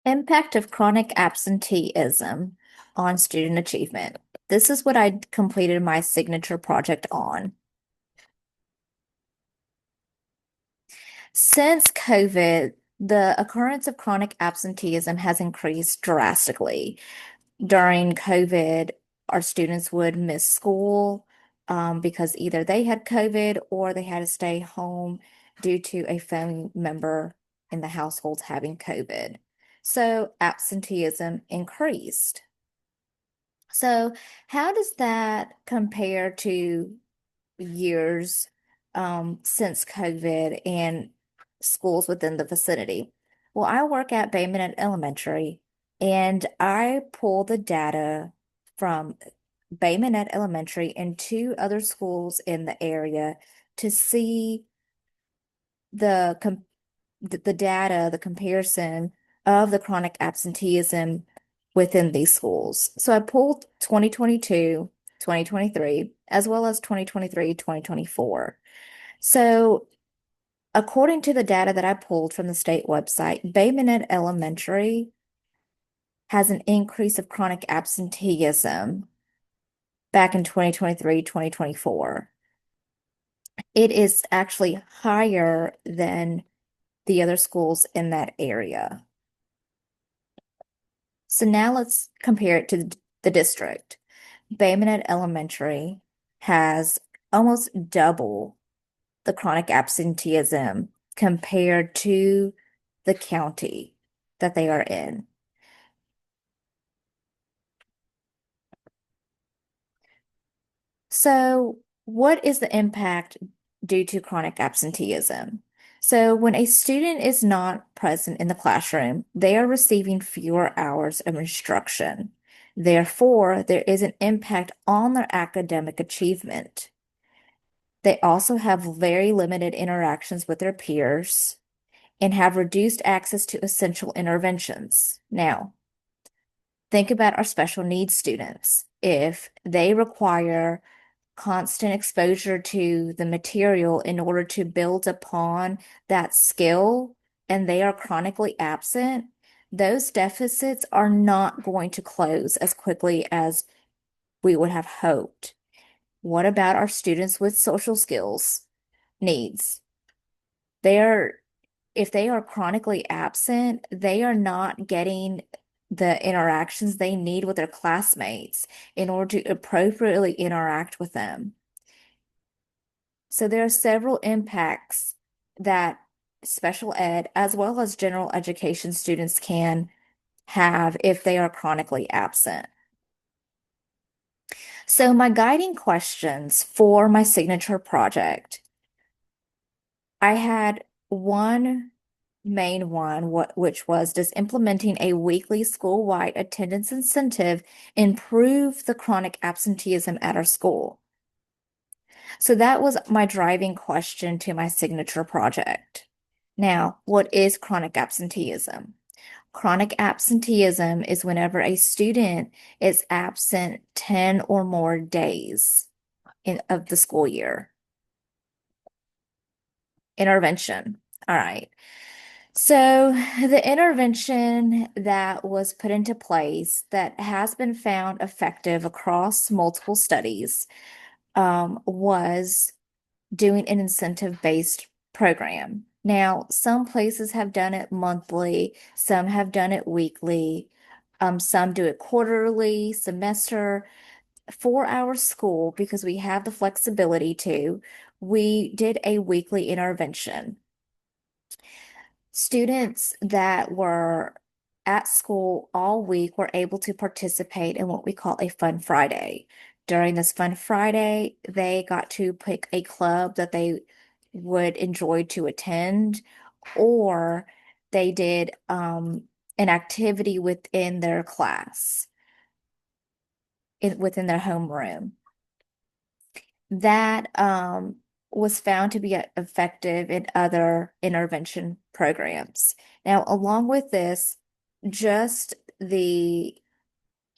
Impact of chronic absenteeism on student achievement. This is what I completed my signature project on. Since COVID, the occurrence of chronic absenteeism has increased drastically. During COVID, our students would miss school because either they had COVID or they had to stay home due to a family member in the household having COVID. So absenteeism increased. So, how does that compare to years since COVID and schools within the vicinity? Well, I work at Bay Minette Elementary, and I pull the data from Bay Minette Elementary and two other schools in the area to see the com the data, the comparison of the chronic absenteeism within these schools. So I pulled 2022, 2023, as well as 2023, 2024. So according to the data that I pulled from the state website, Bay Minette Elementary has an increase of chronic absenteeism back in 2023, 2024. It is actually higher than the other schools in that area. So now let's compare it to the district. Bay Minette Elementary has almost double the chronic absenteeism compared to the county that they are in. So, what is the impact due to chronic absenteeism? So, when a student is not present in the classroom, they are receiving fewer hours of instruction. Therefore, there is an impact on their academic achievement. They also have very limited interactions with their peers and have reduced access to essential interventions. Now, think about our special needs students. If they require constant exposure to the material in order to build upon that skill and they are chronically absent, those deficits are not going to close as quickly as we would have hoped. What about our students with social skills needs? They're If they are chronically absent, they are not getting the interactions they need with their classmates in order to appropriately interact with them. So there are several impacts that special ed as well as general education students can have if they are chronically absent. So my guiding questions for my signature project, I had one main one, which was, does implementing a weekly school-wide attendance incentive improve the chronic absenteeism at our school? So that was my driving question to my signature project. Now, what is chronic absenteeism? Chronic absenteeism is whenever a student is absent 10 or more days of the school year. Intervention. All right. So the intervention that was put into place that has been found effective across multiple studies was doing an incentive-based program. Now, some places have done it monthly, some have done it weekly, some do it quarterly, semester. For our school, because we have the flexibility to, we did a weekly intervention. Students that were at school all week were able to participate in what we call a Fun Friday. During this Fun Friday, they got to pick a club that they would enjoy to attend, or they did an activity within their class, within their homeroom. That was found to be effective in other intervention programs. Now, along with this, just the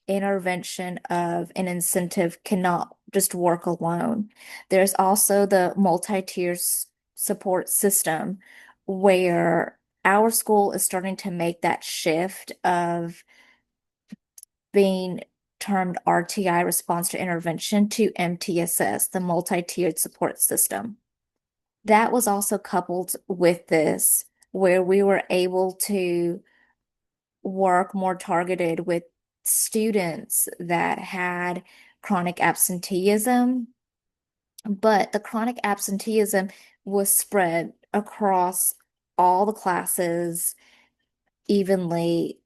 intervention of an incentive cannot just work alone. There's also the multi-tier support system where our school is starting to make that shift of being termed RTI, response to intervention, to MTSS, the multi-tiered support system. That was also coupled with this, where we were able to work more targeted with students that had chronic absenteeism, but the chronic absenteeism was spread across all the classes evenly,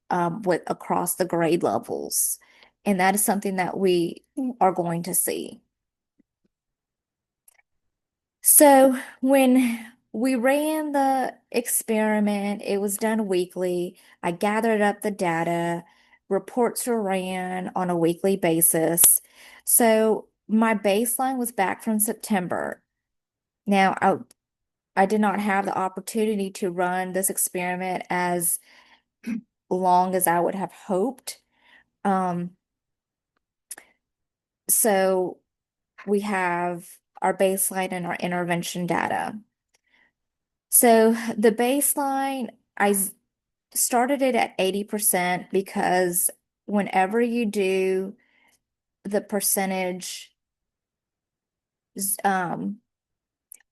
with across the grade levels. And that is something that we are going to see. So when we ran the experiment, it was done weekly. I gathered up the data, reports were ran on a weekly basis. So my baseline was back from September. Now, I did not have the opportunity to run this experiment as long as I would have hoped. Um, so we have our baseline and our intervention data. So the baseline, started it at 80% because whenever you do the percentage um,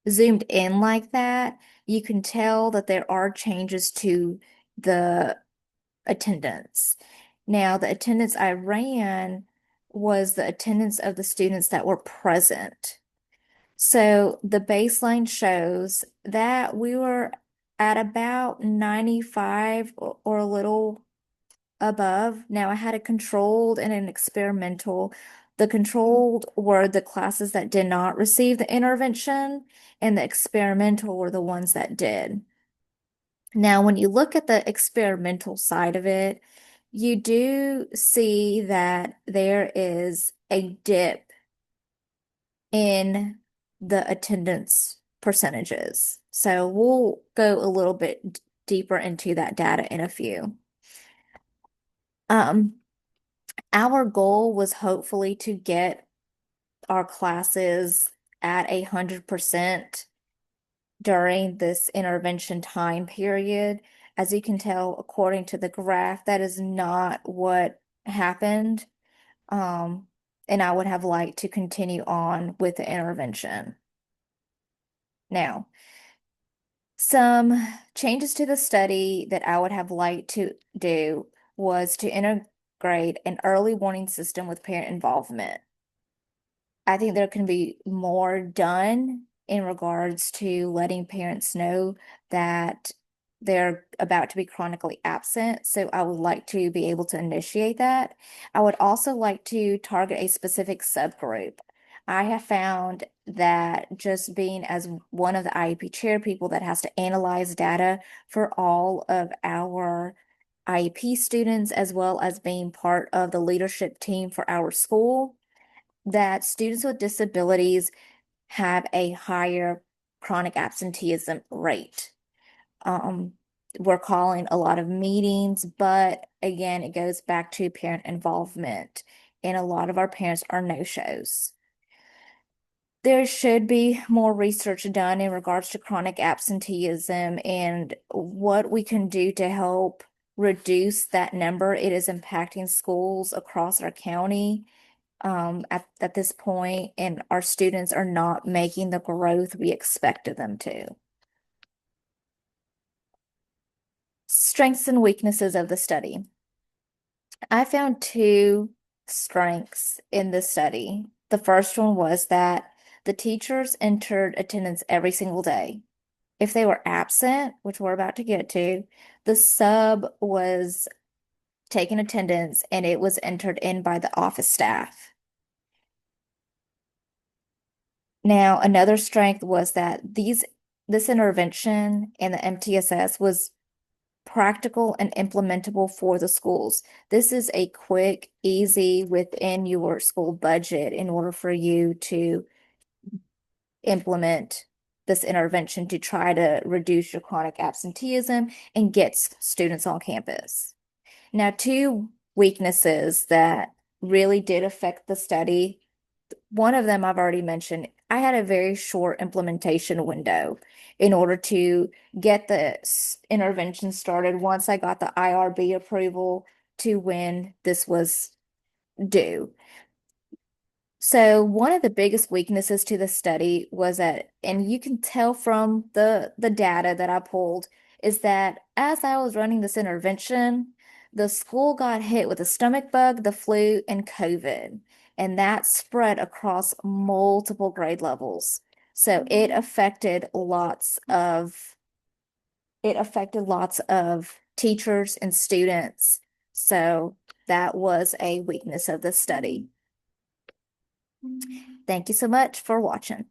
zoomed in like that, you can tell that there are changes to the attendance. Now, the attendance I ran was the attendance of the students that were present. So the baseline shows that we were at about 95 or a little above. Now I had a controlled and an experimental. The controlled were the classes that did not receive the intervention, and the experimental were the ones that did. Now, when you look at the experimental side of it, you do see that there is a dip in the attendance percentages. So we'll go a little bit deeper into that data in a few. Um, our goal was hopefully to get our classes at 100% during this intervention time period. As you can tell, according to the graph, that is not what happened. Um, and I would have liked to continue on with the intervention. Now, some changes to the study that I would have liked to do was to integrate an early warning system with parent involvement. I think there can be more done in regards to letting parents know that they're about to be chronically absent. So I would like to be able to initiate that. I would also like to target a specific subgroup. I have found that just being as one of the IEP chair people that has to analyze data for all of our IEP students, as well as being part of the leadership team for our school, that students with disabilities have a higher chronic absenteeism rate. Um, we're calling a lot of meetings, but again, it goes back to parent involvement, and a lot of our parents are no-shows. There should be more research done in regards to chronic absenteeism and what we can do to help reduce that number. It is impacting schools across our county at this point, and our students are not making the growth we expected them to. Strengths and weaknesses of the study. I found two strengths in the study. The first one was that the teachers entered attendance every single day. If they were absent, which we're about to get to, the sub was taking attendance and it was entered in by the office staff. Now, another strength was that this intervention and the MTSS was practical and implementable for the schools. This is a quick, easy within your school budget in order for you to implement this intervention to try to reduce your chronic absenteeism and get students on campus. Now, two weaknesses that really did affect the study. One of them I've already mentioned. I had a very short implementation window in order to get the intervention started once I got the IRB approval to when this was due. So one of the biggest weaknesses to the study was that, and you can tell from the data that I pulled, is that as I was running this intervention, the school got hit with a stomach bug, the flu, and COVID, and that spread across multiple grade levels. So it affected lots of teachers and students. So that was a weakness of the study. Thank you so much for watching.